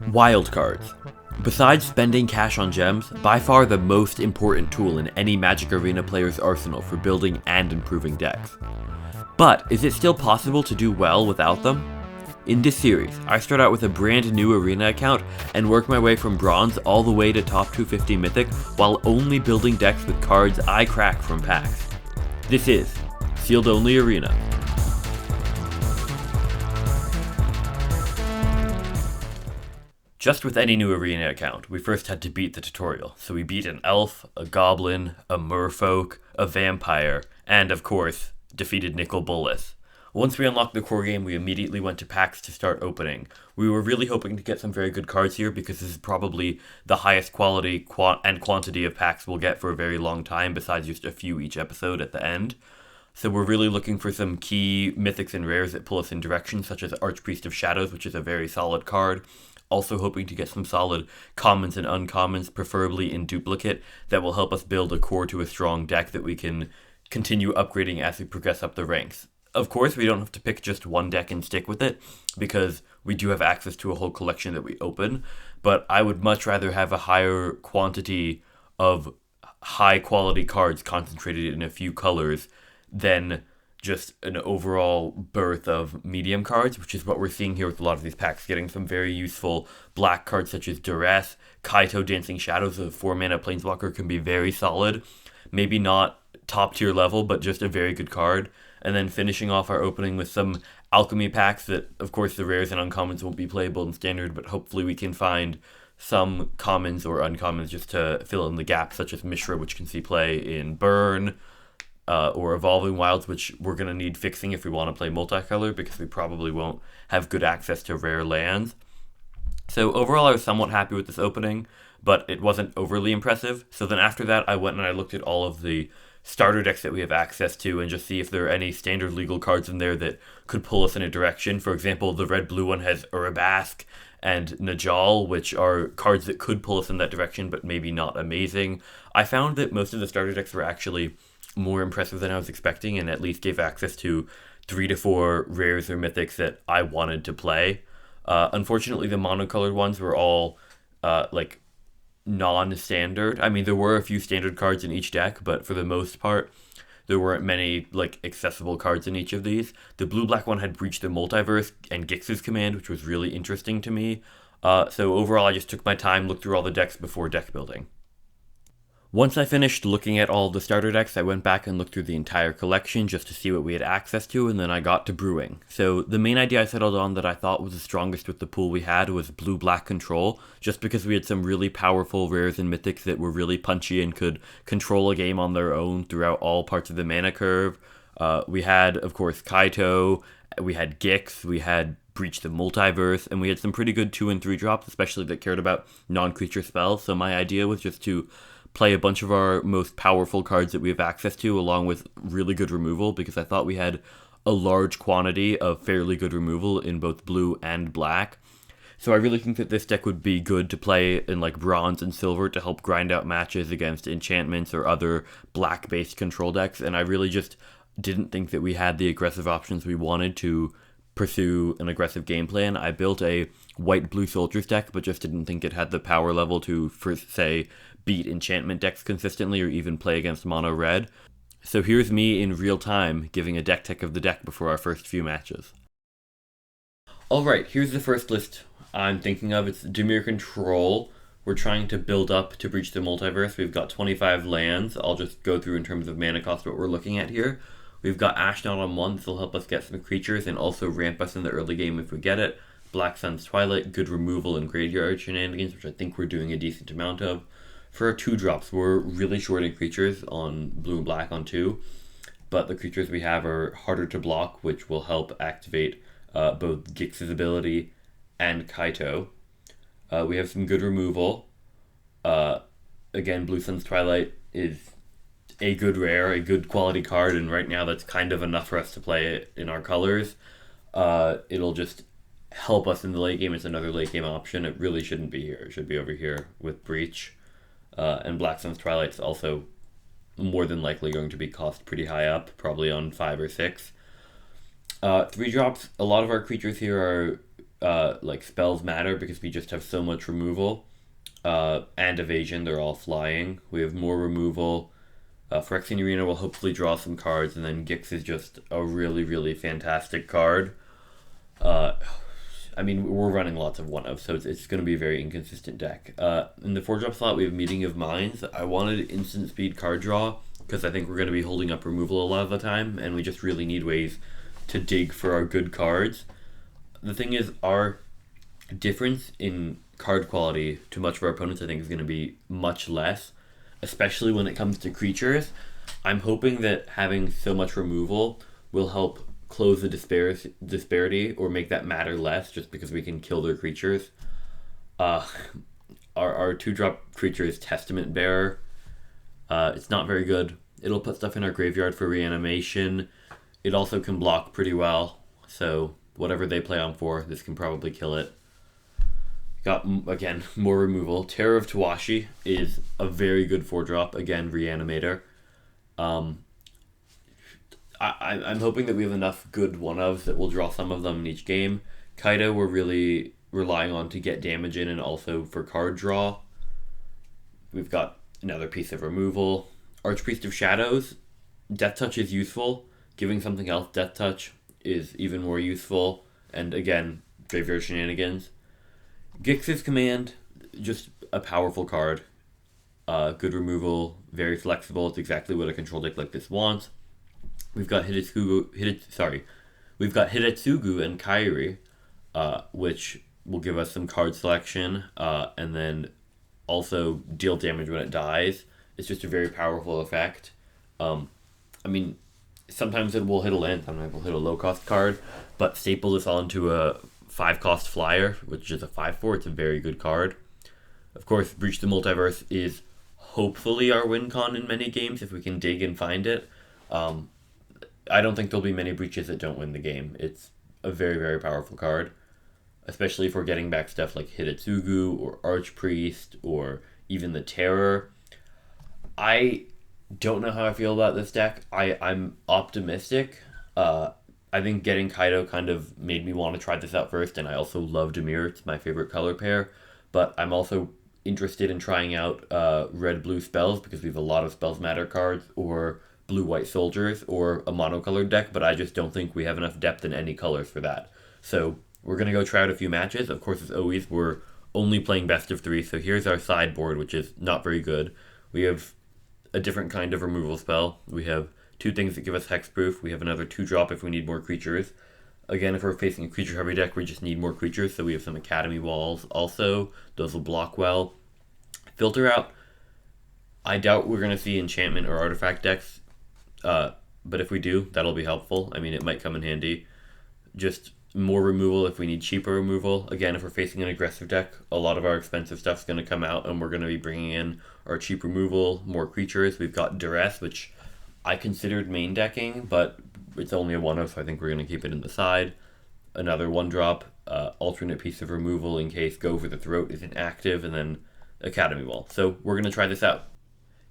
Wildcards. Besides spending cash on gems, by far the most important tool in any Magic Arena player's arsenal for building and improving decks. But is it still possible to do well without them? In this series, I start out with a brand new Arena account and work my way from Bronze all the way to top 250 Mythic while only building decks with cards I crack from packs. This is Sealed Only Arena. Just with any new Arena account, we first had to beat the tutorial, so we beat an elf, a goblin, a merfolk, a vampire, and of course, defeated Nicol Bolas. Once we unlocked the core game, we immediately went to packs to start opening. We were really hoping to get some very good cards here because this is probably the highest quality and quantity of packs we'll get for a very long time, besides just a few each episode at the end. So we're really looking for some key mythics and rares that pull us in directions, such as Archpriest of Shadows, which is a very solid card. Also hoping to get some solid commons and uncommons, preferably in duplicate, that will help us build a core to a strong deck that we can continue upgrading as we progress up the ranks. Of course, we don't have to pick just one deck and stick with it, because we do have access to a whole collection that we open, but I would much rather have a higher quantity of high-quality cards concentrated in a few colors than just an overall birth of medium cards, which is what we're seeing here with a lot of these packs, getting some very useful black cards such as Duress, Kaito Dancing Shadows, a 4-mana Planeswalker, can be very solid. Maybe not top tier level, but just a very good card. And then finishing off our opening with some alchemy packs that, of course, the rares and uncommons won't be playable in standard, but hopefully we can find some commons or uncommons just to fill in the gaps, such as Mishra, which can see play in Burn, or Evolving Wilds, which we're going to need fixing if we want to play multicolor, because we probably won't have good access to rare lands. So overall, I was somewhat happy with this opening, but it wasn't overly impressive. So then after that, I went and I looked at all of the starter decks that we have access to and just see if there are any standard legal cards in there that could pull us in a direction. For example, the red-blue one has Urabask and Najal, which are cards that could pull us in that direction, but maybe not amazing. I found that most of the starter decks were actually more impressive than I was expecting, and at least gave access to 3 to 4 rares or mythics that I wanted to play. Unfortunately, the monocolored ones were all non-standard. I mean, there were a few standard cards in each deck, but for the most part, there weren't many accessible cards in each of these. The blue-black one had Breach the Multiverse and Gix's Command, which was really interesting to me. So overall, I just took my time, looked through all the decks before deck building. Once I finished looking at all the starter decks, I went back and looked through the entire collection just to see what we had access to, and then I got to brewing. So the main idea I settled on that I thought was the strongest with the pool we had was blue-black control, just because we had some really powerful rares and mythics that were really punchy and could control a game on their own throughout all parts of the mana curve. We had, of course, Kaito, we had Gix, we had Breach the Multiverse, and we had some pretty good 2 and 3 drops, especially that cared about non-creature spells. So my idea was just to play a bunch of our most powerful cards that we have access to, along with really good removal, because I thought we had a large quantity of fairly good removal in both blue and black. So I really think that this deck would be good to play in bronze and silver to help grind out matches against enchantments or other black-based control decks, and I really just didn't think that we had the aggressive options we wanted to pursue an aggressive game plan. I built a white-blue soldiers deck, but just didn't think it had the power level to, say, beat enchantment decks consistently or even play against mono red. So here's me in real time giving a deck tech of the deck before our first few matches. Alright, here's the first list I'm thinking of. It's Dimir Control. We're trying to build up to Breach the Multiverse. We've got 25 lands. I'll just go through in terms of mana cost what we're looking at here. We've got Ashnod on 1. This will help us get some creatures and also ramp us in the early game if we get it. Black Sun's Twilight, good removal and graveyard shenanigans, which I think we're doing a decent amount of. For our 2 drops, we're really short in creatures on blue and black on 2, but the creatures we have are harder to block, which will help activate both Gix's ability and Kaito. We have some good removal. Again, Blue Sun's Twilight is a good rare, a good quality card, and right now that's kind of enough for us to play it in our colors. It'll just help us in the late game. It's another late game option. It really shouldn't be here. It should be over here with Breach. And Black Sun's Twilight's also more than likely going to be cost pretty high up, probably on 5 or 6. 3 drops, a lot of our creatures here are like spells matter because we just have so much removal and evasion. They're all flying. We have more removal. Phyrexian Arena will hopefully draw some cards, and then Gix is just a really, really fantastic card. I mean, we're running lots of one-of, so it's going to be a very inconsistent deck. In the 4-drop slot, we have Meeting of Minds. I wanted instant speed card draw, because I think we're going to be holding up removal a lot of the time, and we just really need ways to dig for our good cards. The thing is, our difference in card quality to much of our opponents, I think, is going to be much less, especially when it comes to creatures. I'm hoping that having so much removal will help close the disparity or make that matter less, just because we can kill their creatures. Our 2-drop creature is Testament Bearer. It's not very good. It'll put stuff in our graveyard for reanimation. It also can block pretty well, so whatever they play on 4, this can probably kill it. Got, again, more removal. Terror of Tawashi is a very good 4-drop. Again, Reanimator. I'm hoping that we have enough good one-ofs that we'll draw some of them in each game. Kaido we're really relying on to get damage in and also for card draw. We've got another piece of removal. Archpriest of Shadows. Death Touch is useful. Giving something else Death Touch is even more useful. And again, Graveyard Shenanigans. Gix's Command, just a powerful card. Good removal, very flexible. It's exactly what a control deck like this wants. We've got Hidetsugu and Kairi, which will give us some card selection, and then also deal damage when it dies. It's just a very powerful effect. I mean, sometimes it will hit a land, sometimes it will hit a low-cost card, but staple this onto a 5-cost flyer, which is a 5/4. It's a very good card. Of course, Breach the Multiverse is hopefully our win con in many games if we can dig and find it. I don't think there'll be many breaches that don't win the game. It's a very, very powerful card, especially if we're getting back stuff like Hidetsugu or Archpriest or even the Terror. I don't know how I feel about this deck. I'm optimistic. I think getting Kaido kind of made me want to try this out first, and I also love Dimir. It's my favorite color pair, but I'm also interested in trying out red-blue spells because we have a lot of spells matter cards, or blue-white soldiers, or a monocolored deck, but I just don't think we have enough depth in any colors for that. So we're going to go try out a few matches. Of course, as always, we're only playing best of 3, so here's our sideboard, which is not very good. We have a different kind of removal spell. We have 2 things that give us hexproof. We have another 2-drop if we need more creatures. Again, if we're facing a creature-heavy deck, we just need more creatures, so we have some Academy Walls also. Those will block well. Filter out. I doubt we're going to see enchantment or artifact decks, but if we do, that'll be helpful. I mean, it might come in handy. Just more removal if we need cheaper removal. Again, if we're facing an aggressive deck, a lot of our expensive stuff's going to come out, and we're going to be bringing in our cheap removal, more creatures. We've got Duress, which I considered main decking, but it's only a 1-of, so I think we're going to keep it in the side. Another 1-drop, alternate piece of removal in case Go for the Throat isn't active, and then Academy Wall. So we're going to try this out.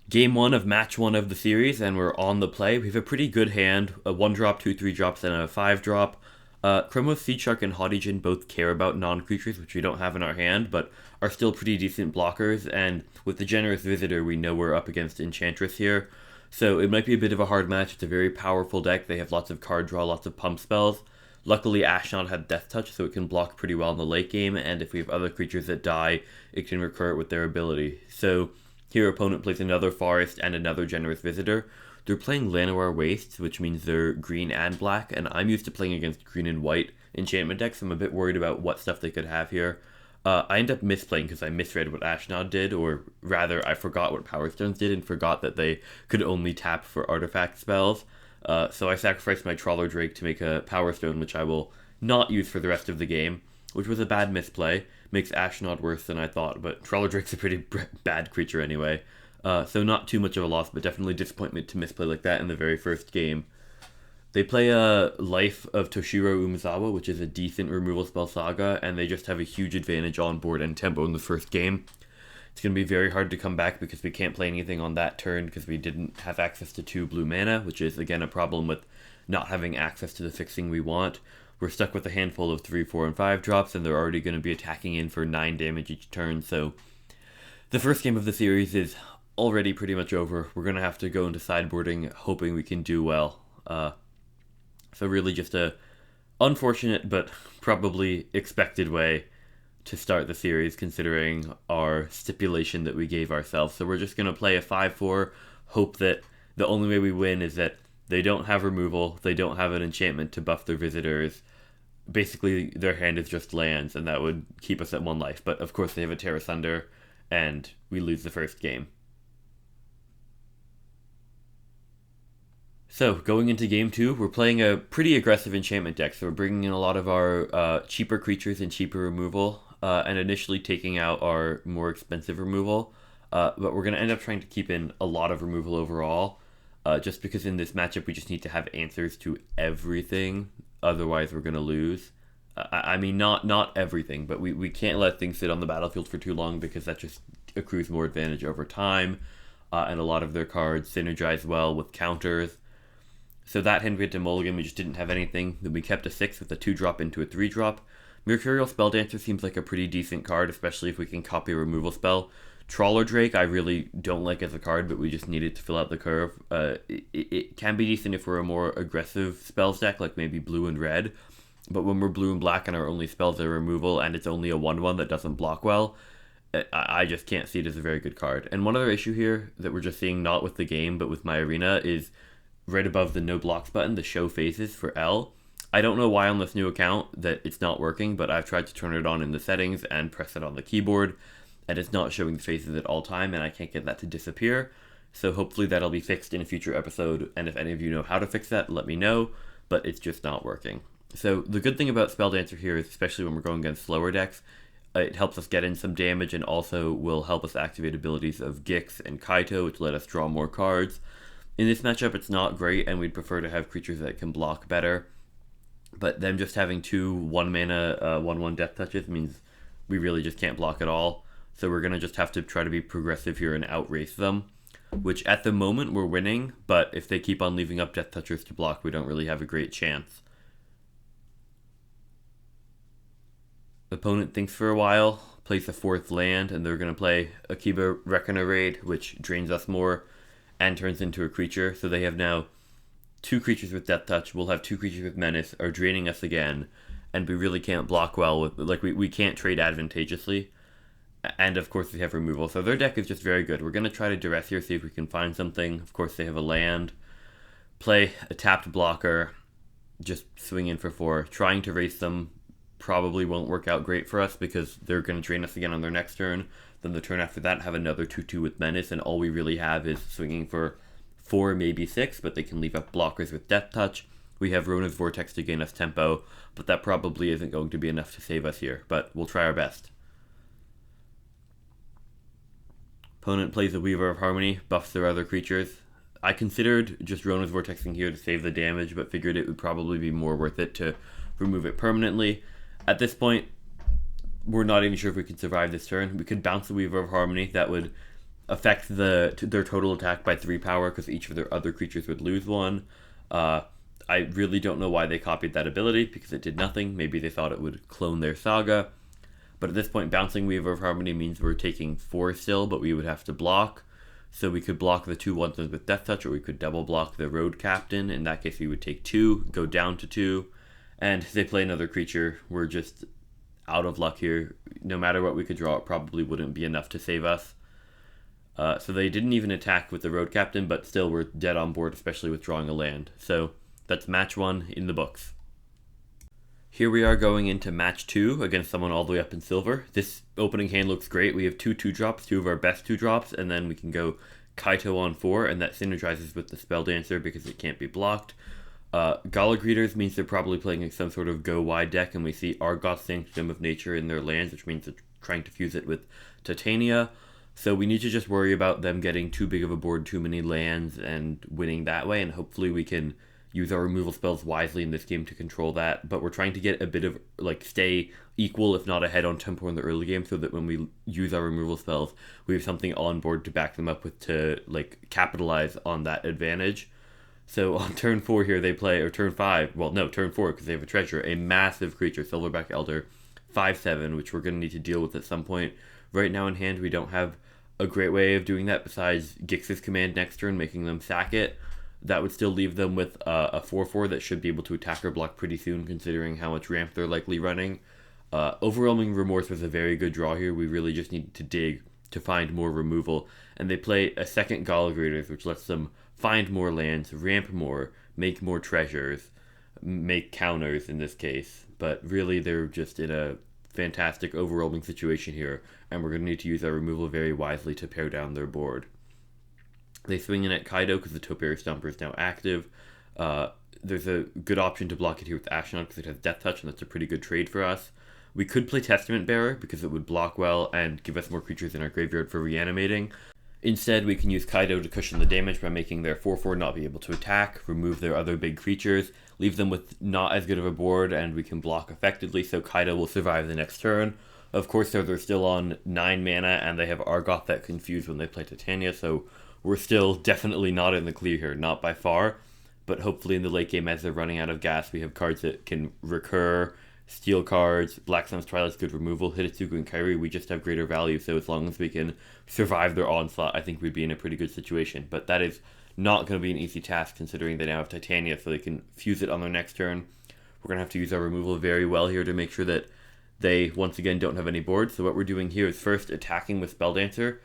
Game 1 of match 1 of the series, and we're on the play. We have a pretty good hand, a 1-drop, 2 3-drops, and a 5-drop. Chromos, Seed Shark, and Hotijin both care about non-creatures, which we don't have in our hand, but are still pretty decent blockers, and with the Generous Visitor, we know we're up against Enchantress here. So it might be a bit of a hard match. It's a very powerful deck. They have lots of card draw, lots of pump spells. Luckily, Ashnod had Death Touch, so it can block pretty well in the late game, and if we have other creatures that die, it can recur it with their ability. So here, opponent plays another Forest and another Generous Visitor. They're playing Llanowar Wastes, which means they're green and black, and I'm used to playing against green and white enchantment decks, so I'm a bit worried about what stuff they could have here. I end up misplaying because I misread what Ashnod did, or rather, I forgot what Power Stones did and forgot that they could only tap for artifact spells. So I sacrificed my Trawler Drake to make a Power Stone, which I will not use for the rest of the game, which was a bad misplay. Makes Ashnod worse than I thought, but Trawler Drake's a pretty bad creature anyway. So not too much of a loss, but definitely disappointment to misplay like that in the very first game. They play a Life of Toshiro Umezawa, which is a decent removal spell saga, and they just have a huge advantage on board and tempo in the first game. It's going to be very hard to come back because we can't play anything on that turn because we didn't have access to 2 blue mana, which is, again, a problem with not having access to the fixing we want. we're stuck with a handful of 3, 4, and 5 drops, and they're already going to be attacking in for 9 damage each turn. So the first game of the series is already pretty much over. We're going to have to go into sideboarding, hoping we can do well. So really just a unfortunate but probably expected way to start the series, considering our stipulation that we gave ourselves. So we're just going to play a 5-4, hope that the only way we win is that they don't have removal, they don't have an enchantment to buff their visitors. Basically, their hand is just lands, and that would keep us at 1 life. But of course, they have a Terra Sunder, and we lose the first game. So, going into game 2, we're playing a pretty aggressive enchantment deck. So we're bringing in a lot of our cheaper creatures and cheaper removal, and initially taking out our more expensive removal. But we're going to end up trying to keep in a lot of removal overall, just because in this matchup we just need to have answers to everything. Otherwise, we're going to lose. I mean, not everything, but we can't let things sit on the battlefield for too long, because that just accrues more advantage over time. And a lot of their cards synergize well with counters. So that hand we had to mulligan, we just didn't have anything. Then we kept a 6 with a 2-drop into a 3-drop. Mercurial Spelldancer seems like a pretty decent card, especially if we can copy a removal spell. Trawler Drake I really don't like as a card, but we just need it to fill out the curve. It can be decent if we're a more aggressive spells deck, like maybe blue and red. But when we're blue and black and our only spells are removal, and it's only a 1/1 that doesn't block well, I just can't see it as a very good card. And one other issue here that we're just seeing, not with the game, but with my arena, is right above the no blocks button, the show faces for L. I don't know why on this new account that it's not working, but I've tried to turn it on in the settings and press it on the keyboard, and it's not showing the faces at all time, and I can't get that to disappear. So hopefully that'll be fixed in a future episode, and if any of you know how to fix that, let me know, but it's just not working. So the good thing about Spelldancer here is, especially when we're going against slower decks, it helps us get in some damage, and also will help us activate abilities of Gix and Kaito, which let us draw more cards. In this matchup, it's not great, and we'd prefer to have creatures that can block better. But them just having 2 1-mana 1/1 death touches means we really just can't block at all. So we're going to just have to try to be progressive here and outrace them, which at the moment we're winning, but if they keep on leaving up death touchers to block, we don't really have a great chance. The opponent thinks for a while, plays a 4th land, and they're going to play Akiba Reckoner Raid, which drains us more and turns into a creature. So they have now 2 creatures with Death Touch. We'll have 2 creatures with Menace, are draining us again, and we really can't block well with, like, we can't trade advantageously. And of course they have removal, so their deck is just very good. We're going to try to duress here, see if we can find something. Of course they have a land. Play a tapped blocker, just swing in for 4. Trying to race them probably won't work out great for us, because they're going to drain us again on their next turn. Then the turn after that have another 2/2 with Menace, and all we really have is swinging for 4, maybe 6, but they can leave up blockers with Death Touch. We have Rona's Vortex to gain us tempo, but that probably isn't going to be enough to save us here, but we'll try our best. Opponent plays a Weaver of Harmony, buffs their other creatures. I considered just Rona's Vortexing here to save the damage, but figured it would probably be more worth it to remove it permanently. At this point, we're not even sure if we can survive this turn. We could bounce the Weaver of Harmony. That would affect their total attack by 3 power, because each of their other creatures would lose 1. I really don't know why they copied that ability, because it did nothing. Maybe they thought it would clone their Saga. But at this point, bouncing Weaver of Harmony means we're taking 4 still, but we would have to block. So we could block the 2 1s with Death Touch, or we could double block the Road Captain. In that case, we would take 2, go down to 2, and they play another creature. We're just out of luck here. No matter what we could draw, it probably wouldn't be enough to save us. So they didn't even attack with the Road Captain, but still we're dead on board, especially with drawing a land. So that's match 1 in the books. Here we are going into match 2 against someone all the way up in silver. This opening hand looks great. We have 2 2-drops, 2 of our best 2-drops, and then we can go Kaito on 4, and that synergizes with the Spelldancer because it can't be blocked. Gala Greeters means they're probably playing some sort of go-wide deck, and we see Argoth Sanctum of Nature in their lands, which means they're trying to fuse it with Titania. So we need to just worry about them getting too big of a board, too many lands, and winning that way, and hopefully we can use our removal spells wisely in this game to control that. But we're trying to get a bit of, like, stay equal, if not ahead on tempo in the early game, so that when we use our removal spells, we have something on board to back them up with to, like, capitalize on that advantage. So on turn 4 here they play, or turn 5, well no, turn 4 because they have a treasure, a massive creature, Silverback Elder, 5/7, which we're going to need to deal with at some point. Right now in hand we don't have a great way of doing that besides Gix's command next turn, making them sack it. That would still leave them with a 4/4 that should be able to attack or block pretty soon, considering how much ramp they're likely running. Overwhelming Remorse was a very good draw here. We really just need to dig to find more removal. And they play a second Gala Graders, which lets them find more lands, ramp more, make more treasures, make counters in this case. But really, they're just in a fantastic overwhelming situation here, and we're going to need to use our removal very wisely to pare down their board. They swing in at Kaido because the Topiary Stomper is now active. There's a good option to block it here with Ashnod because it has Death Touch, and that's a pretty good trade for us. We could play Testament Bearer because it would block well and give us more creatures in our graveyard for reanimating. Instead, we can use Kaido to cushion the damage by making their 4/4 not be able to attack, remove their other big creatures, leave them with not as good of a board, and we can block effectively, so Kaido will survive the next turn. Of course, they're still on 9 mana, and they have Argoth that Confuse when they play Titania, so we're still definitely not in the clear here, not by far. But hopefully in the late game, as they're running out of gas, we have cards that can recur, steal cards, Black Sun's Twilight's good removal, Hitotsugu and Kairi, we just have greater value, so as long as we can survive their onslaught, I think we'd be in a pretty good situation. But that is not going to be an easy task, considering they now have Titania, so they can fuse it on their next turn. We're going to have to use our removal very well here to make sure that they, once again, don't have any boards. So what we're doing here is first attacking with Spell Dancer,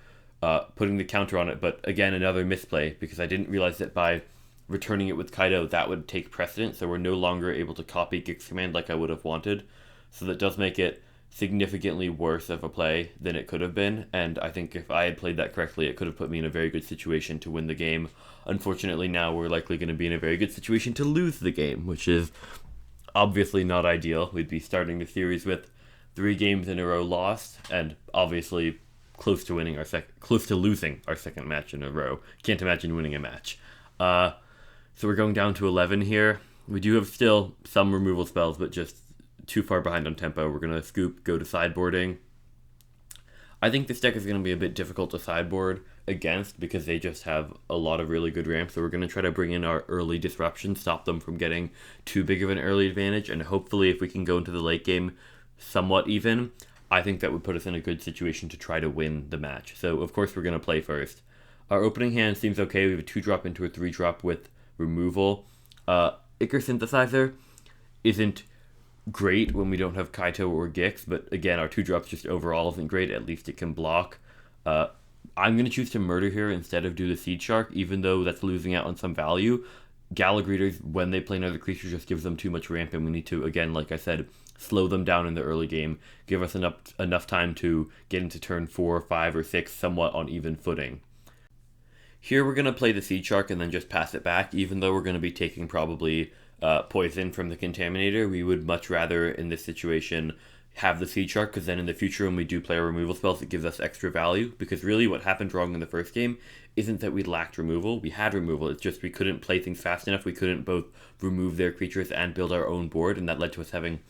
putting the counter on it, but again, another misplay, because I didn't realize that by returning it with Kaido, that would take precedence, so we're no longer able to copy Gix command like I would have wanted. So that does make it significantly worse of a play than it could have been, and I think if I had played that correctly, it could have put me in a very good situation to win the game. Unfortunately, now we're likely going to be in a very good situation to lose the game, which is obviously not ideal. We'd be starting the series with 3 games in a row lost, and obviously close to losing our second match in a row. Can't imagine winning a match. So we're going down to 11 here. We do have still some removal spells, but just too far behind on tempo. We're going to scoop, go to sideboarding. I think this deck is going to be a bit difficult to sideboard against because they just have a lot of really good ramps. So we're going to try to bring in our early disruption, stop them from getting too big of an early advantage, and hopefully if we can go into the late game somewhat even, I think that would put us in a good situation to try to win the match. So of course we're going to play first. Our opening hand seems okay. We have a 2-drop into a 3-drop with removal. Ichor Synthesizer isn't great when we don't have Kaito or Gix, but again, our 2-drops just overall isn't great. At least it can block. I'm going to choose to murder here instead of do the Seed Shark, even though that's losing out on some value. Gallagreators, when they play another creature, just gives them too much ramp, and we need to, again, like I said, slow them down in the early game, give us enough time to get into turn 4, 5, or 6 somewhat on even footing. Here we're going to play the Seed Shark and then just pass it back, even though we're going to be taking probably poison from the Contaminator. We would much rather, in this situation, have the Seed Shark, because then in the future when we do play our removal spells, it gives us extra value, because really what happened wrong in the first game isn't that we lacked removal. We had removal, it's just we couldn't play things fast enough. We couldn't both remove their creatures and build our own board, and that led to us having,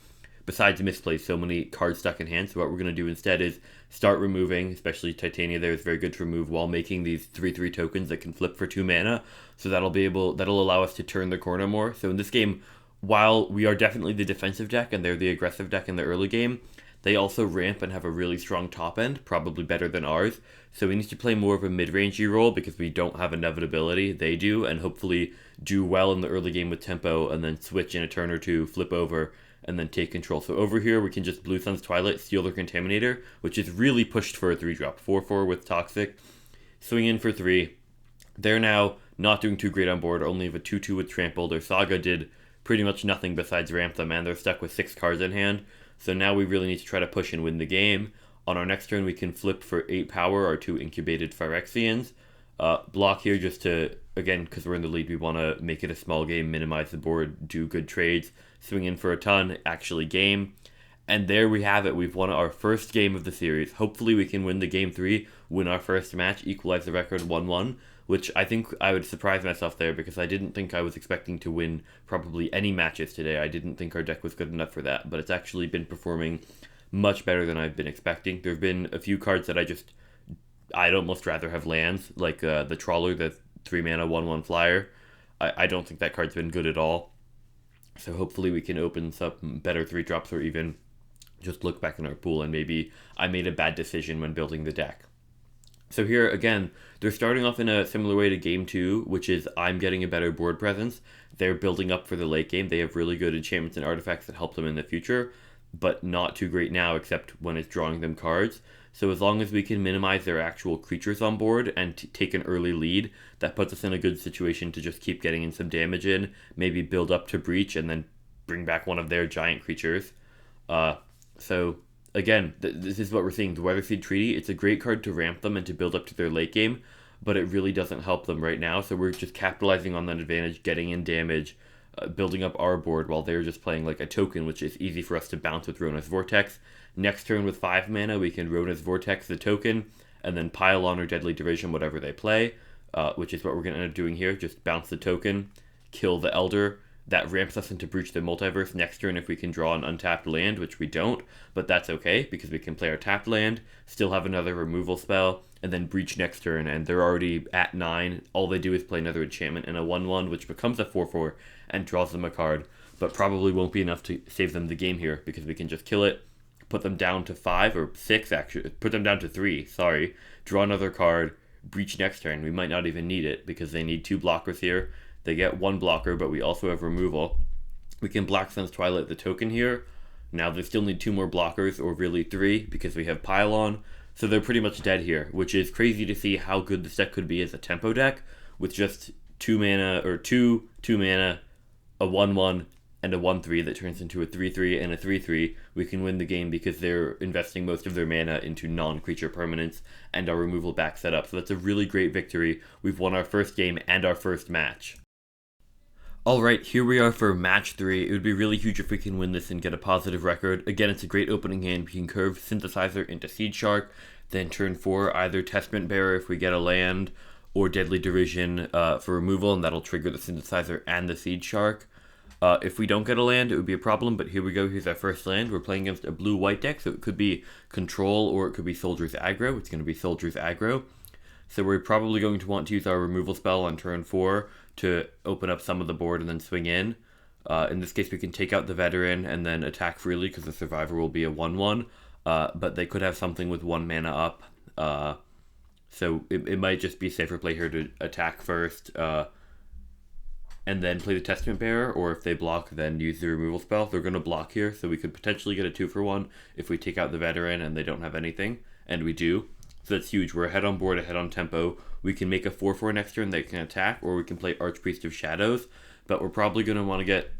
besides misplays, so many cards stuck in hand. So what we're going to do instead is start removing, especially Titania there is very good to remove, while making these 3/3 tokens that can flip for 2 mana. So that'll allow us to turn the corner more. So in this game, while we are definitely the defensive deck and they're the aggressive deck in the early game, they also ramp and have a really strong top end, probably better than ours. So we need to play more of a mid-rangey role because we don't have inevitability. They do, and hopefully do well in the early game with tempo and then switch in a turn or two, flip over, and then take control. So over here, we can just Blue Sun's Twilight, steal their Contaminator, which is really pushed for a 3-drop. 4/4 with Toxic, swing in for 3. They're now not doing too great on board, only have a 2/2 with Trample. Their Saga did pretty much nothing besides ramp them, and they're stuck with 6 cards in hand. So now we really need to try to push and win the game. On our next turn, we can flip for 8 power our 2 incubated Phyrexians. Block here just to, again, because we're in the lead, we want to make it a small game, minimize the board, do good trades, swing in for a ton, actually game. And there we have it. We've won our first game of the series. Hopefully we can win the game 3, win our first match, equalize the record 1-1, which I think I would surprise myself there because I didn't think I was expecting to win probably any matches today. I didn't think our deck was good enough for that, but it's actually been performing much better than I've been expecting. There have been a few cards that I'd almost rather have lands, like the Trawler, the 3 mana 1/1 flyer. I don't think that card's been good at all. So hopefully we can open some better 3-drops, or even just look back in our pool and maybe I made a bad decision when building the deck. So here, again, they're starting off in a similar way to game 2, which is I'm getting a better board presence. They're building up for the late game. They have really good enchantments and artifacts that help them in the future, but not too great now except when it's drawing them cards. So as long as we can minimize their actual creatures on board and take an early lead, that puts us in a good situation to just keep getting in some damage in, maybe build up to breach, and then bring back one of their giant creatures. So again, this is what we're seeing. The Weatherseed Treaty, it's a great card to ramp them and to build up to their late game, but it really doesn't help them right now. So we're just capitalizing on that advantage, getting in damage, building up our board while they're just playing like a token, which is easy for us to bounce with Rona's Vortex. Next turn with 5 mana, we can Rona's Vortex the token, and then pile on or Deadly Division, whatever they play, which is what we're going to end up doing here. Just bounce the token, kill the Elder. That ramps us into Breach the Multiverse next turn if we can draw an untapped land, which we don't, but that's okay, because we can play our tapped land, still have another removal spell, and then Breach next turn, and they're already at 9. All they do is play another enchantment and a 1/1, which becomes a 4/4, and draws them a card, but probably won't be enough to save them the game here, because we can just kill it, put them down to 5, or 6 actually, put them down to 3, sorry, draw another card, Breach next turn. We might not even need it, because they need 2 blockers here. They get 1 blocker, but we also have removal. We can Black Sun's Twilight the token here. Now they still need 2 more blockers, or really 3, because we have Pylon. So they're pretty much dead here, which is crazy to see how good this deck could be as a tempo deck, with just 2 mana, or 2 mana, a 1/1, and a 1/3 that turns into a 3/3 and a 3/3. We can win the game because they're investing most of their mana into non-creature permanents, and our removal backs that up. So that's a really great victory. We've won our first game and our first match. Alright, here we are for match 3. It would be really huge if we can win this and get a positive record. Again, it's a great opening hand. We can curve Synthesizer into Seed Shark, then turn 4, either Testament Bearer if we get a land, or Deadly Derision for removal, and that'll trigger the Synthesizer and the Seed Shark. If we don't get a land, it would be a problem, but here we go. Here's our first land. We're playing against a blue-white deck, so it could be Control or it could be Soldier's Aggro. It's going to be Soldier's Aggro. So we're probably going to want to use our removal spell on turn 4 to open up some of the board and then swing in. In this case, we can take out the Veteran and then attack freely because the Survivor will be a 1/1. But they could have something with 1 mana up. So it might just be safer play here to attack first and then play the Testament Bearer, or if they block, then use the removal spell. They're going to block here, so we could potentially get a 2-for-1 if we take out the Veteran and they don't have anything, and we do. So that's huge. We're ahead on board, ahead on tempo. We can make a 4/4 next turn that can attack, or we can play Archpriest of Shadows, but we're probably going to want to get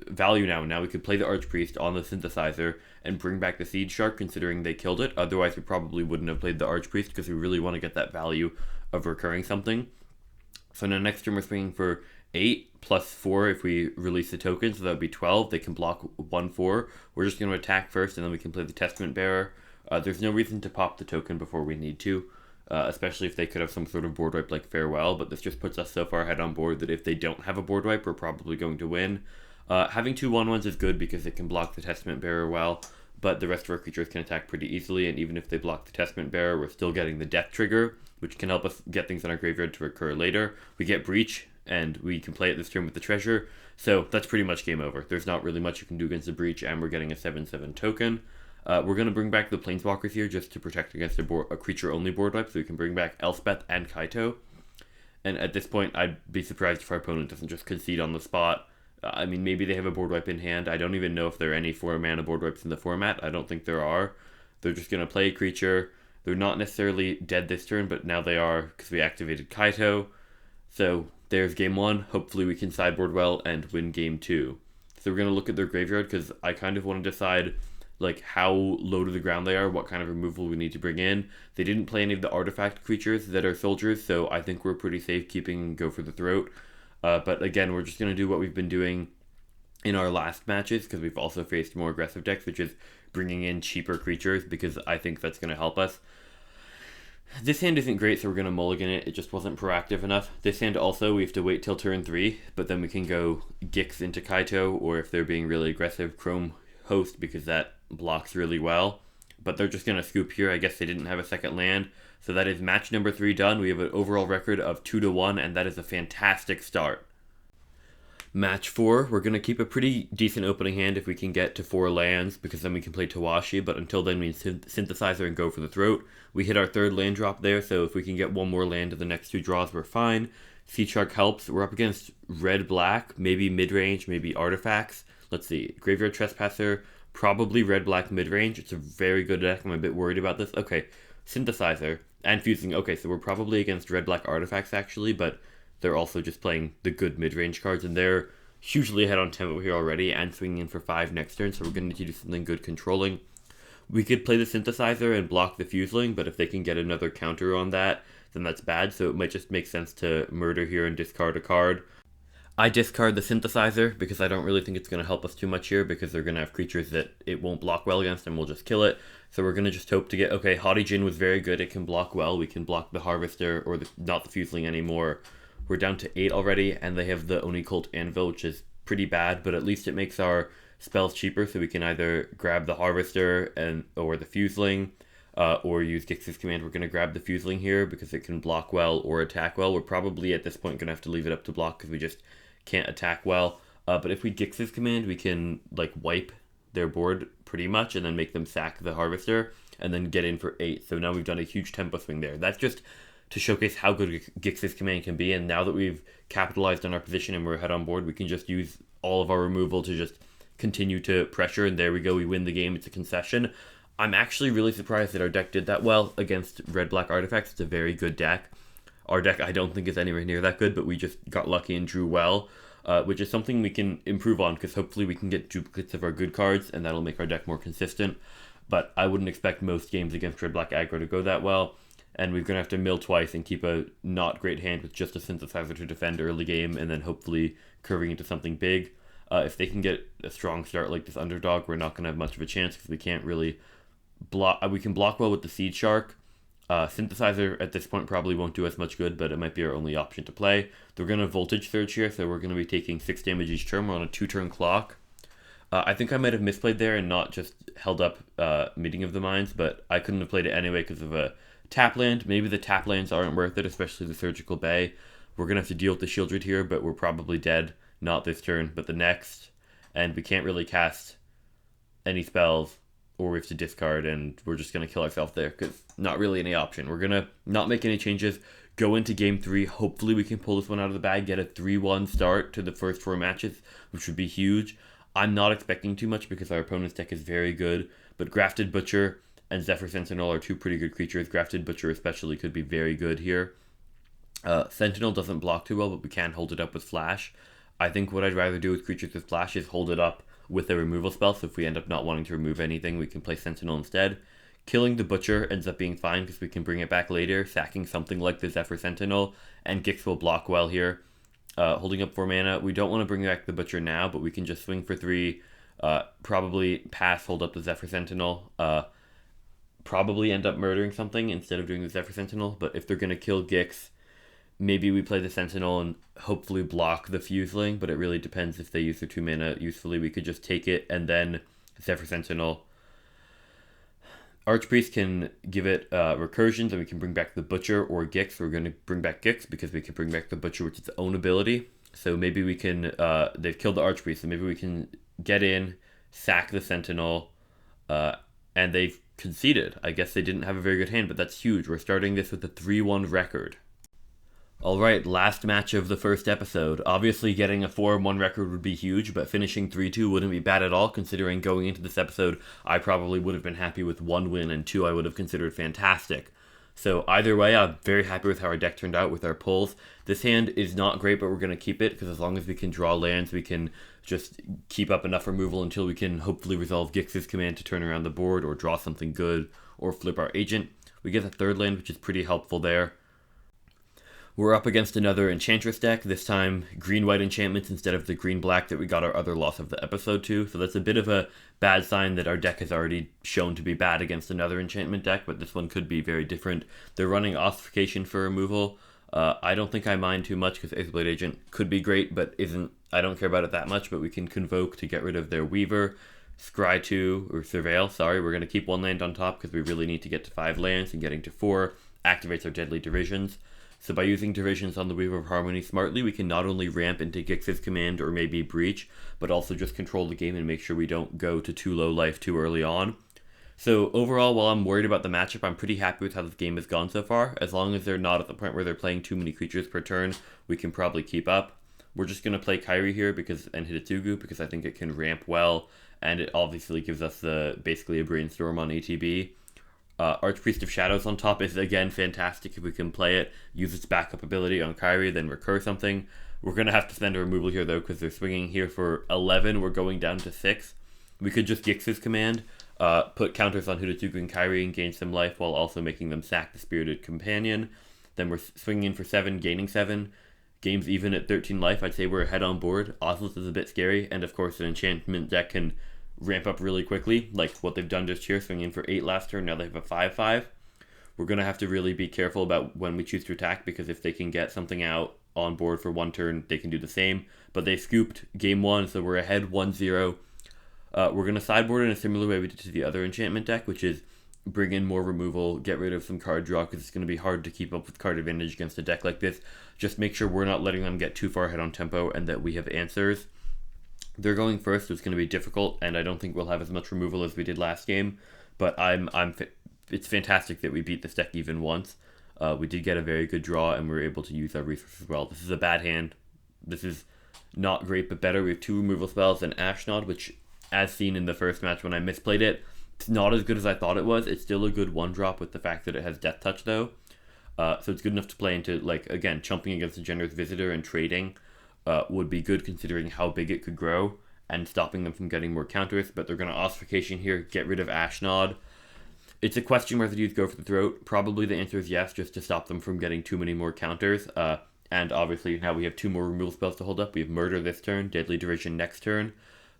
value now. Now we could play the Archpriest on the Synthesizer and bring back the Seed Shark, considering they killed it. Otherwise, we probably wouldn't have played the Archpriest because we really want to get that value of recurring something. So now next turn we're swinging for 8 plus 4 if we release the token, so that would be 12. They can block 1/4. We're just going to attack first, and then we can play the Testament Bearer. There's no reason to pop the token before we need to, especially if they could have some sort of board wipe like Farewell, but this just puts us so far ahead on board that if they don't have a board wipe, we're probably going to win. Having 2 1/1s is good because it can block the Testament Bearer well, but the rest of our creatures can attack pretty easily, and even if they block the Testament Bearer, we're still getting the Death Trigger, which can help us get things in our graveyard to recur later. We get Breach, and we can play it this turn with the Treasure, so that's pretty much game over. There's not really much you can do against the Breach, and we're getting a 7/7 token. We're going to bring back the Planeswalkers here just to protect against a creature-only board wipe, so we can bring back Elspeth and Kaito. And at this point, I'd be surprised if our opponent doesn't just concede on the spot. I mean, maybe they have a board wipe in hand. I don't even know if there are any 4-mana board wipes in the format. I don't think there are. They're just going to play a creature. They're not necessarily dead this turn, but now they are because we activated Kaito. So there's game 1. Hopefully we can sideboard well and win game 2. So we're going to look at their graveyard because I kind of want to decide like how low to the ground they are, what kind of removal we need to bring in. They didn't play any of the artifact creatures that are soldiers, so I think we're pretty safe keeping Go for the Throat. But again, we're just going to do what we've been doing in our last matches, because we've also faced more aggressive decks, which is bringing in cheaper creatures, because I think that's going to help us. This hand isn't great, so we're going to mulligan it. It just wasn't proactive enough. This hand also, we have to wait till turn 3, but then we can go Gix into Kaito, or if they're being really aggressive, Chrome Host, because that blocks really well. But they're just going to scoop here. I guess they didn't have a second land. So that is match number 3 done. We have an overall record of 2-1, and that is a fantastic start. Match 4, we're going to keep a pretty decent opening hand if we can get to 4 lands, because then we can play Tawashi, but until then we Synthesizer and go for the Throat. We hit our 3rd land drop there, so if we can get 1 more land to the next 2 draws, we're fine. Sea Shark helps. We're up against red-black, maybe mid-range, maybe artifacts. Let's see, Graveyard Trespasser, probably red-black mid-range. It's a very good deck. I'm a bit worried about this. Okay, Synthesizer and Fusing. Okay, so we're probably against red-black artifacts, actually, but they're also just playing the good mid-range cards, and they're hugely ahead on tempo here already and swinging in for 5 next turn, so we're going to need to do something good controlling. We could play the Synthesizer and block the Fuseling, but if they can get another counter on that, then that's bad, so it might just make sense to murder here and discard a card. I discard the Synthesizer because I don't really think it's going to help us too much here, because they're going to have creatures that it won't block well against and we'll just kill it. So we're going to just hope to get... Okay, Haughty Djinn was very good. It can block well. We can block the Harvester, or not the Fuseling anymore. We're down to 8 already, and they have the Oni Cult Anvil, which is pretty bad, but at least it makes our spells cheaper, so we can either grab the Harvester or the Fuseling, or use Gix's Command. We're going to grab the Fuseling here because it can block well or attack well. We're probably at this point going to have to leave it up to block because we just can't attack well. But if we Gix's Command, we can wipe their board pretty much and then make them sack the Harvester and then get in for 8. So now we've done a huge tempo swing there. That's just to showcase how good Gix's Command can be, and now that we've capitalized on our position and we're ahead on board, we can just use all of our removal to just continue to pressure, and there we go, we win the game. It's a concession. I'm actually really surprised that our deck did that well against red-black artifacts. It's a very good deck. Our deck, I don't think, is anywhere near that good, but we just got lucky and drew well, which is something we can improve on, because hopefully we can get duplicates of our good cards, and that'll make our deck more consistent. But I wouldn't expect most games against red-black aggro to go that well, and we're going to have to mill twice and keep a not great hand with just a Synthesizer to defend early game, and then hopefully curving into something big. If they can get a strong start like this underdog, we're not going to have much of a chance, because we can't really block. We can block well with the Seed Shark. Synthesizer at this point probably won't do us much good, but it might be our only option to play. They're going to Voltage Surge here, so we're going to be taking 6 damage each turn. We're on a 2-turn clock. I think I might have misplayed there and not just held up Meeting of the Minds, but I couldn't have played it anyway because of a tap land. Maybe the tap lands aren't worth it, especially the Surgical Bay. We're going to have to deal with the Shieldred here, but we're probably dead. Not this turn, but the next. And we can't really cast any spells, or we have to discard, and we're just going to kill ourselves there, because not really any option. We're going to not make any changes, go into Game 3. Hopefully we can pull this one out of the bag, get a 3-1 start to the first 4 matches, which would be huge. I'm not expecting too much because our opponent's deck is very good, but Grafted Butcher and Zephyr Sentinel are 2 pretty good creatures. Grafted Butcher especially could be very good here. Sentinel doesn't block too well, but we can hold it up with Flash. I think what I'd rather do with creatures with Flash is hold it up with a removal spell, so if we end up not wanting to remove anything, we can play Sentinel instead. Killing the Butcher ends up being fine because we can bring it back later, sacking something like the Zephyr Sentinel, and Gix will block well here. Holding up 4 mana, we don't want to bring back the Butcher now, but we can just swing for 3, probably pass, hold up the Zephyr Sentinel, probably end up murdering something instead of doing the Zephyr Sentinel, but if they're going to kill Gix, maybe we play the Sentinel and hopefully block the Fuseling, but it really depends if they use their 2 mana usefully. We could just take it and then Zephyr Sentinel. Archpriest can give it recursions, and we can bring back the Butcher or Gix. We're going to bring back Gix because we can bring back the Butcher, which is its own ability. So maybe we can, they've killed the Archpriest, so maybe we can get in, sack the Sentinel, and they've conceded. I guess they didn't have a very good hand, but that's huge. We're starting this with a 3-1 record. Alright, last match of the first episode. Obviously getting a 4-1 record would be huge, but finishing 3-2 wouldn't be bad at all, considering going into this episode, I probably would have been happy with 1 win, and 2 I would have considered fantastic. So either way, I'm very happy with how our deck turned out with our pulls. This hand is not great, but we're going to keep it, because as long as we can draw lands, we can just keep up enough removal until we can hopefully resolve Gix's Command to turn around the board, or draw something good, or flip our agent. We get a 3rd land, which is pretty helpful there. We're up against another Enchantress deck, this time green-white enchantments instead of the green-black that we got our other loss of the episode to, so that's a bit of a bad sign that our deck has already shown to be bad against another enchantment deck, but this one could be very different. They're running Ossification for removal. I don't think I mind too much because Aetherblade Agent could be great, but I don't care about it that much, but we can Convoke to get rid of their Weaver. Scry 2, or Surveil, sorry, we're going to keep 1 land on top because we really need to get to 5 lands, and getting to 4 activates our Deadly Derisions. So by using divisions on the Weaver of Harmony smartly, we can not only ramp into Gix's command or maybe Breach, but also just control the game and make sure we don't go to too low life too early on. So overall, while I'm worried about the matchup, I'm pretty happy with how this game has gone so far. As long as they're not at the point where they're playing too many creatures per turn, we can probably keep up. We're just going to play Kairi here and Hidetsugu because I think it can ramp well, and it obviously gives us basically a brainstorm on ATB. Archpriest of Shadows on top is again fantastic if we can play it, use its backup ability on Kairi, then recur something. We're going to have to spend a removal here though because they're swinging here for 11, we're going down to 6. We could just Gix's command, put counters on Hidetsugu and Kairi and gain some life while also making them sack the Spirited Companion. Then we're swinging in for 7, gaining 7. Game's even at 13 life, I'd say we're ahead on board. Ozlith is a bit scary, and of course an enchantment deck can ramp up really quickly, like what they've done just here, swinging in for 8 last turn, now they have a 5/5. We're going to have to really be careful about when we choose to attack, because if they can get something out on board for 1 turn, they can do the same. But they scooped game 1, so we're ahead 1-0. We're going to sideboard in a similar way we did to the other enchantment deck, which is bring in more removal, get rid of some card draw, because it's going to be hard to keep up with card advantage against a deck like this. Just make sure we're not letting them get too far ahead on tempo and that we have answers. They're going first, so it's going to be difficult, and I don't think we'll have as much removal as we did last game, but it's fantastic that we beat this deck even once. We did get a very good draw, and we were able to use our resources well. This is a bad hand. This is not great, but better. We have 2 removal spells and Ashnod, which, as seen in the first match when I misplayed it, it's not as good as I thought it was. It's still a good 1-drop with the fact that it has Death Touch, though. So it's good enough to play into, again, chumping against a Generous Visitor and trading would be good considering how big it could grow and stopping them from getting more counters. But they're going to Ossification here, get rid of Ashnod. It's a question whether you go for the throat. Probably the answer is yes, just to stop them from getting too many more counters. And obviously now we have 2 more removal spells to hold up. We have Murder this turn, Deadly Derision next turn.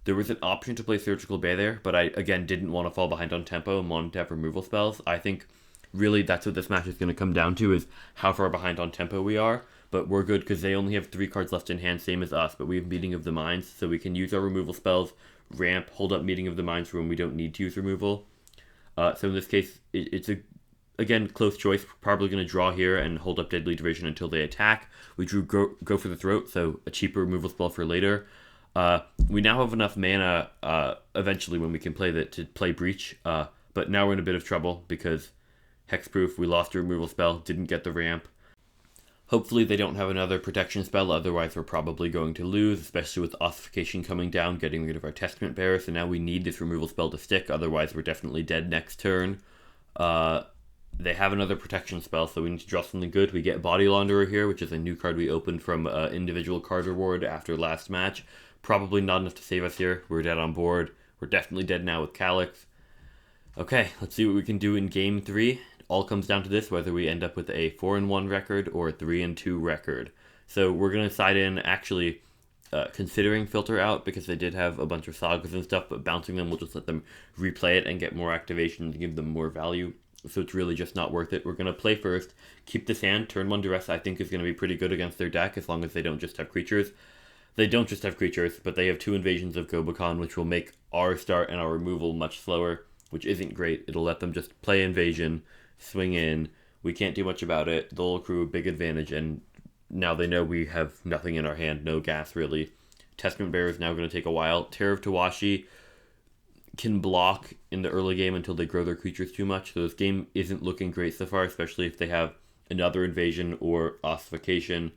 There was an option to play Surgical Bay there, but I, again, didn't want to fall behind on tempo and wanted to have removal spells. I think really that's what this match is going to come down to, is how far behind on tempo we are. But we're good because they only have 3 cards left in hand, same as us, but we have Meeting of the Minds, so we can use our removal spells, ramp, hold up Meeting of the Minds for when we don't need to use removal. So in this case, it's again, close choice. We're probably going to draw here and hold up Deadly Derision until they attack. We drew Go for the Throat, so a cheaper removal spell for later. We now have enough mana eventually when we can play that to play Breach, but now we're in a bit of trouble because Hexproof, we lost a removal spell, didn't get the ramp. Hopefully they don't have another protection spell, otherwise we're probably going to lose, especially with Ossification coming down, getting rid of our Testament Bearer, so now we need this removal spell to stick, otherwise we're definitely dead next turn. They have another protection spell, so we need to draw something good. We get Body Launderer here, which is a new card we opened from individual card reward after last match. Probably not enough to save us here. We're dead on board. We're definitely dead now with Calyx. Okay, let's see what we can do in game 3. All comes down to this, whether we end up with a 4-1 record or a 3-2 record. So we're going to side in, actually, considering Filter out, because they did have a bunch of sagas and stuff, but bouncing them will just let them replay it and get more activation to give them more value. So it's really just not worth it. We're going to play first, keep this hand. Turn 1 Duress I think is going to be pretty good against their deck, as long as they don't just have creatures. They don't just have creatures, but they have 2 invasions of Gobakon, which will make our start and our removal much slower, which isn't great. It'll let them just play invasion, swing in. We can't do much about it. They'll accrue a big advantage, and now they know we have nothing in our hand, no gas really. Testament Bearer is now going to take a while. Terror of Tawashi can block in the early game until they grow their creatures too much, so this game isn't looking great so far, especially if they have another invasion or Ossification.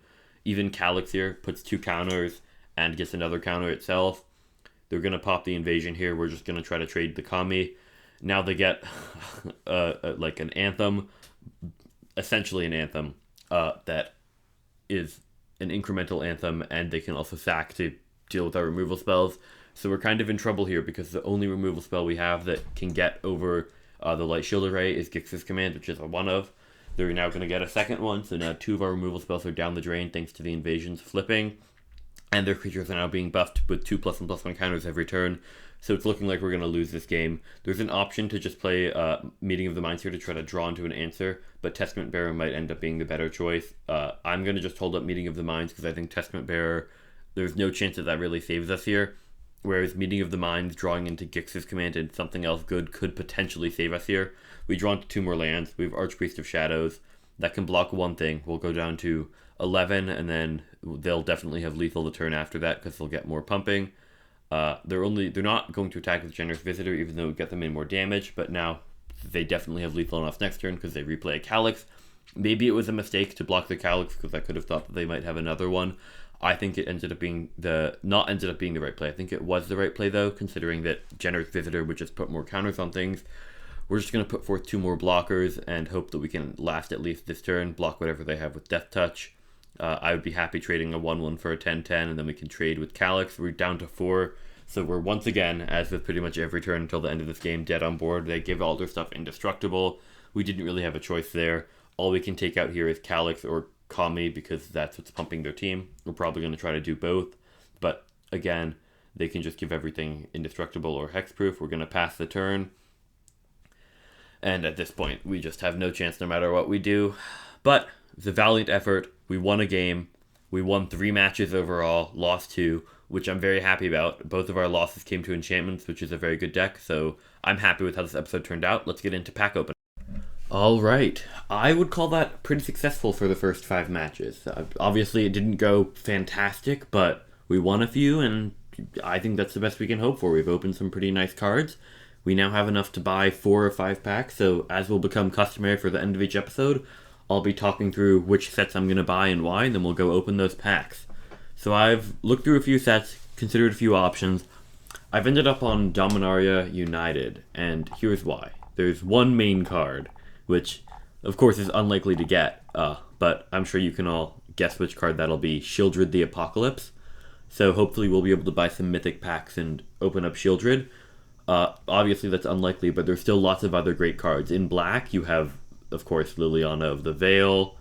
Even Calyx here puts 2 counters and gets another counter itself. They're going to pop the invasion here. We're just going to try to trade the Kami. Now they get like an Anthem, essentially an Anthem that is an incremental Anthem, and they can also sack to deal with our removal spells. So we're kind of in trouble here because the only removal spell we have that can get over the Light Shield Array is Gix's Command, which is a 1-of. They're now going to get a second one, so now 2 of our removal spells are down the drain thanks to the invasions flipping. And their creatures are now being buffed with 2 +1/+1 counters every turn. So it's looking like we're going to lose this game. There's an option to just play Meeting of the Minds here to try to draw into an answer, but Testament Bearer might end up being the better choice. I'm going to just hold up Meeting of the Minds because I think Testament Bearer, there's no chance that really saves us here. Whereas Meeting of the Minds, drawing into Gix's Command and something else good could potentially save us here. We draw into 2 more lands. We have Archpriest of Shadows. that can block one thing. We'll go down to 11, and then they'll definitely have lethal the turn after that because they'll get more pumping. They're not going to attack with Generous Visitor, even though it would get them in more damage, but now they definitely have lethal on us next turn because they replay a Calyx. Maybe it was a mistake to block the Calyx because I could have thought that they might have another one. I think it ended up being the right play. I think it was the right play though, considering that Generous Visitor would just put more counters on things. We're just going to put forth 2 more blockers and hope that we can last at least this turn, block whatever they have with Death Touch. I would be happy trading a 1-1 for a 10-10, and then we can trade with Calyx. We're down to 4, so we're once again, as with pretty much every turn until the end of this game, dead on board. They give all their stuff indestructible. We didn't really have a choice there. All we can take out here is Calyx or Kami because that's what's pumping their team. We're probably going to try to do both, but again, they can just give everything indestructible or hexproof. We're going to pass the turn, and at this point, we just have no chance no matter what we do. But it's a valiant effort. We won a game. We won 3 matches overall, lost 2, which I'm very happy about. Both of our losses came to enchantments, which is a very good deck, so I'm happy with how this episode turned out. Let's get into pack opening. Alright, I would call that pretty successful for the first 5 matches. Obviously, it didn't go fantastic, but we won a few, and I think that's the best we can hope for. We've opened some pretty nice cards. We now have enough to buy 4 or 5 packs, so as will become customary for the end of each episode, I'll be talking through which sets I'm going to buy and why, and then we'll go open those packs. So I've looked through a few sets, considered a few options. I've ended up on Dominaria United, and here's why. There's one main card, which of course is unlikely to get, but I'm sure you can all guess which card that'll be. Shieldred the Apocalypse. So hopefully we'll be able to buy some mythic packs and open up Shieldred. Obviously that's unlikely, but there's still lots of other great cards. In black, you have, of course, Liliana of the Veil.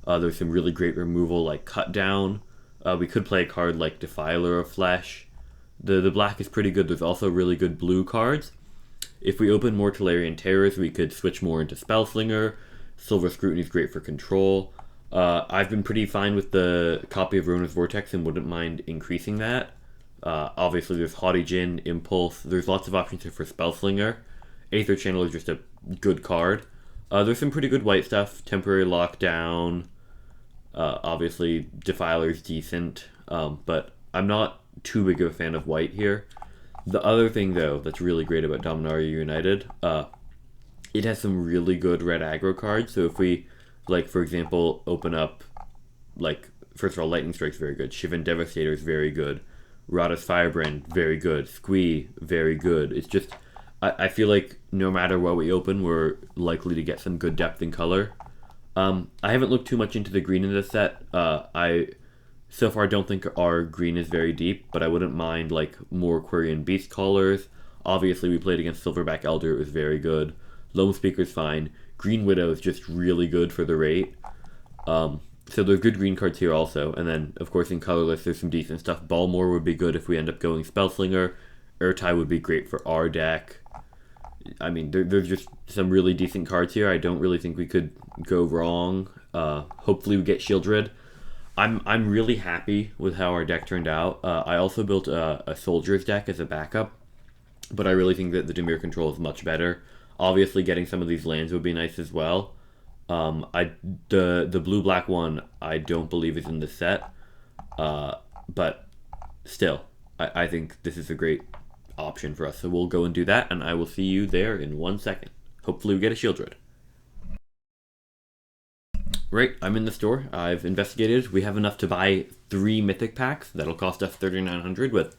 There's some really great removal like Cut Down. We could play a card like Defiler of Flesh. The black is pretty good. There's also really good blue cards. If we open more Tolarian Terrors, we could switch more into Spellslinger. Silver Scrutiny is great for control. I've been pretty fine with the copy of Rona's Vortex and wouldn't mind increasing that. Obviously, there's Haughty Djinn, Impulse. There's lots of options here for Spellslinger. Aether Channel is just a good card. There's some pretty good white stuff. Temporary Lockdown. Obviously, Defiler's decent. But I'm not too big of a fan of white here. The other thing, though, that's really great about Dominaria United, it has some really good red aggro cards. So if we, like, for example, open up, like, first of all, Lightning Strike's very good. Shivan Devastator is very good. Rada's Firebrand, very good. Squee, very good. It's just, I feel like no matter what we open, we're likely to get some good depth and color. I haven't looked too much into the green in this set. I so far don't think our green is very deep, but I wouldn't mind like more Quirion Beast Callers. Obviously, we played against Silverback Elder. It was very good. Lone Speaker's fine. Green Widow is just really good for the rate. So there's good green cards here also. And then, of course, in colorless, there's some decent stuff. Balmor would be good if we end up going Spellslinger. Urtai would be great for our deck. I mean, there's just some really decent cards here. I don't really think we could go wrong. Hopefully we get Shieldred. I'm really happy with how our deck turned out. I also built a Soldier's deck as a backup, but I really think that the Dimir control is much better. Obviously, getting some of these lands would be nice as well. The blue-black one I don't believe is in the set, but still, I think this is a great option for us. So we'll go and do that, and I will see you there in 1 second. Hopefully we get a Shieldred. Right, I'm in the store. I've investigated. We have enough to buy 3 mythic packs. That'll cost us 3,900 with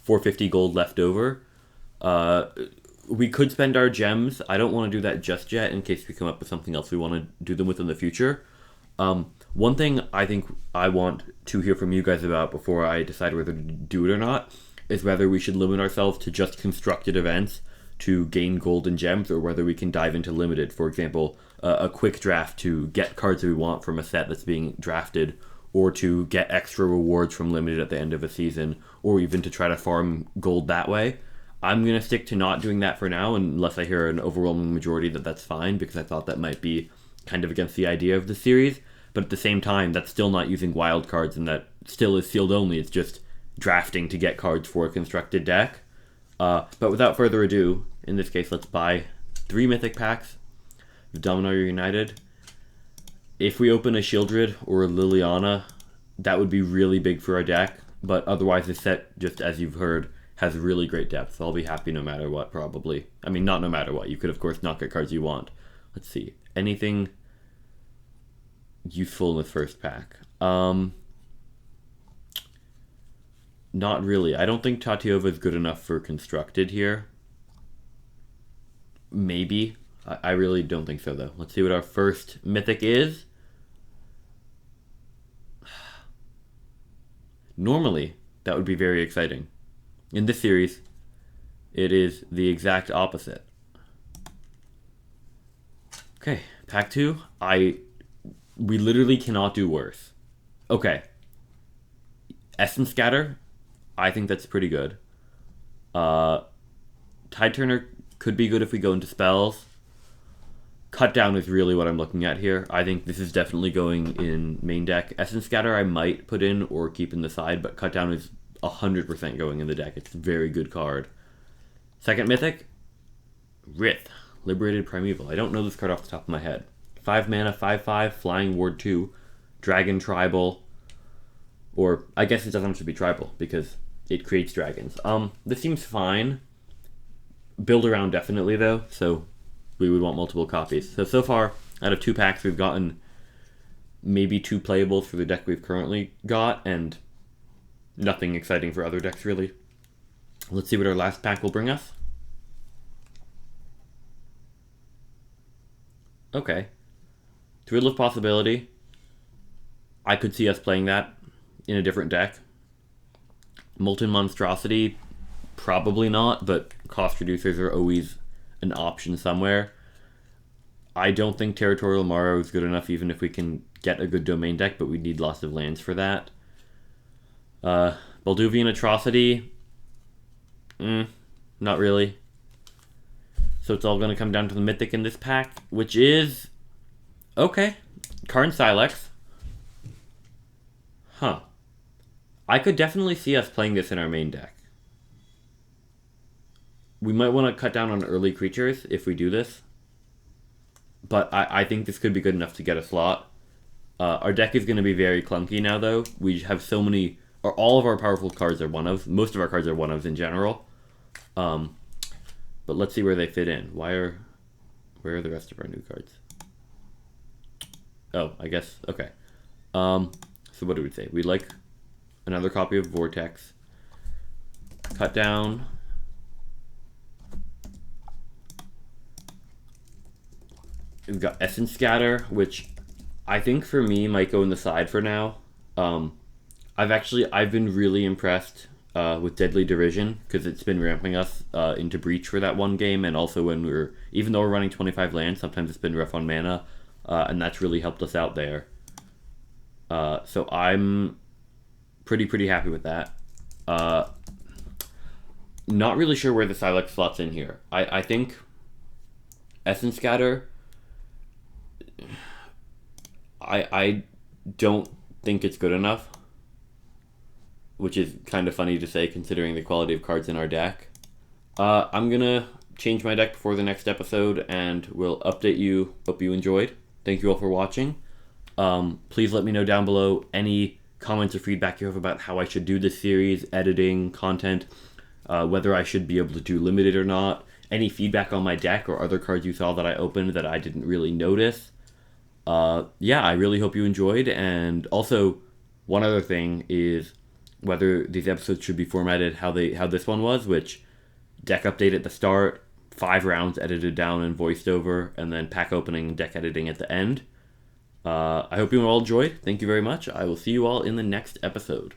450 gold left over. We could spend our gems. I don't want to do that just yet in case we come up with something else we want to do them with in the future. One thing I think I want to hear from you guys about before I decide whether to do it or not is whether we should limit ourselves to just constructed events to gain gold and gems, or whether we can dive into limited. For example, a quick draft to get cards that we want from a set that's being drafted, or to get extra rewards from limited at the end of a season, or even to try to farm gold that way. I'm going to stick to not doing that for now, unless I hear an overwhelming majority that that's fine, because I thought that might be kind of against the idea of the series. But at the same time, that's still not using wild cards, and that still is sealed only. It's just drafting to get cards for a constructed deck. But without further ado, in this case, let's buy 3 mythic packs. The Dominaria United. If we open a Shieldred or a Liliana, that would be really big for our deck. But otherwise, the set, just as you've heard, has really great depth. So I'll be happy no matter what, probably. I mean, not no matter what. You could, of course, not get cards you want. Let's see. Anything useful in this first pack? Not really. I don't think Tatiova is good enough for Constructed here. Maybe. I really don't think so, though. Let's see what our first Mythic is. Normally, that would be very exciting. In this series, it is the exact opposite. Okay, pack 2. We literally cannot do worse. Okay. Essence Scatter, I think that's pretty good. Tide Turner could be good if we go into spells. Cut Down is really what I'm looking at here. I think this is definitely going in main deck. Essence Scatter I might put in or keep in the side, but Cut Down is 100% going in the deck. It's a very good card. Second Mythic, Rith, Liberated Primeval. I don't know this card off the top of my head. 5 mana, 5/5, Flying Ward 2, Dragon Tribal, or I guess it doesn't have to be tribal because it creates dragons. This seems fine. Build around definitely though, so we would want multiple copies. So far, out of 2 packs, we've gotten maybe 2 playables for the deck we've currently got, and nothing exciting for other decks, really. Let's see what our last pack will bring us. Okay. Thrill of Possibility. I could see us playing that in a different deck. Molten Monstrosity, probably not, but cost reducers are always an option somewhere. I don't think Territorial Morrow is good enough even if we can get a good domain deck, but we need lots of lands for that. Balduvian Atrocity, not really. So it's all going to come down to the Mythic in this pack, which is, okay, Karn Silex. Huh. I could definitely see us playing this in our main deck. We might want to cut down on early creatures if we do this. But I think this could be good enough to get a slot. Our deck is going to be very clunky now, though. We have so many, or all of our powerful cards are one-ofs. Most of our cards are one-ofs in general. But let's see where they fit in. Where are the rest of our new cards? Oh, I guess, okay. So what do we say? We'd like another copy of Vortex. Cut down. We've got Essence Scatter, which I think for me might go in the side for now. I've been really impressed with Deadly Derision because it's been ramping us into Breach for that one game, and also when even though we're running 25 lands, sometimes it's been rough on mana, and that's really helped us out there. So I'm pretty happy with that. Not really sure where the Silex slots in here. I think Essence Scatter, I don't think it's good enough, which is kind of funny to say considering the quality of cards in our deck. I'm gonna change my deck before the next episode and we'll update you. Hope you enjoyed. Thank you all for watching. Please let me know down below any comments or feedback you have about how I should do this series, editing, content, whether I should be able to do limited or not, any feedback on my deck or other cards you saw that I opened that I didn't really notice. Yeah, I really hope you enjoyed, and also one other thing is whether these episodes should be formatted how this one was, which deck update at the start, 5 rounds edited down and voiced over, and then pack opening and deck editing at the end. I hope you all enjoyed. Thank you very much. I will see you all in the next episode.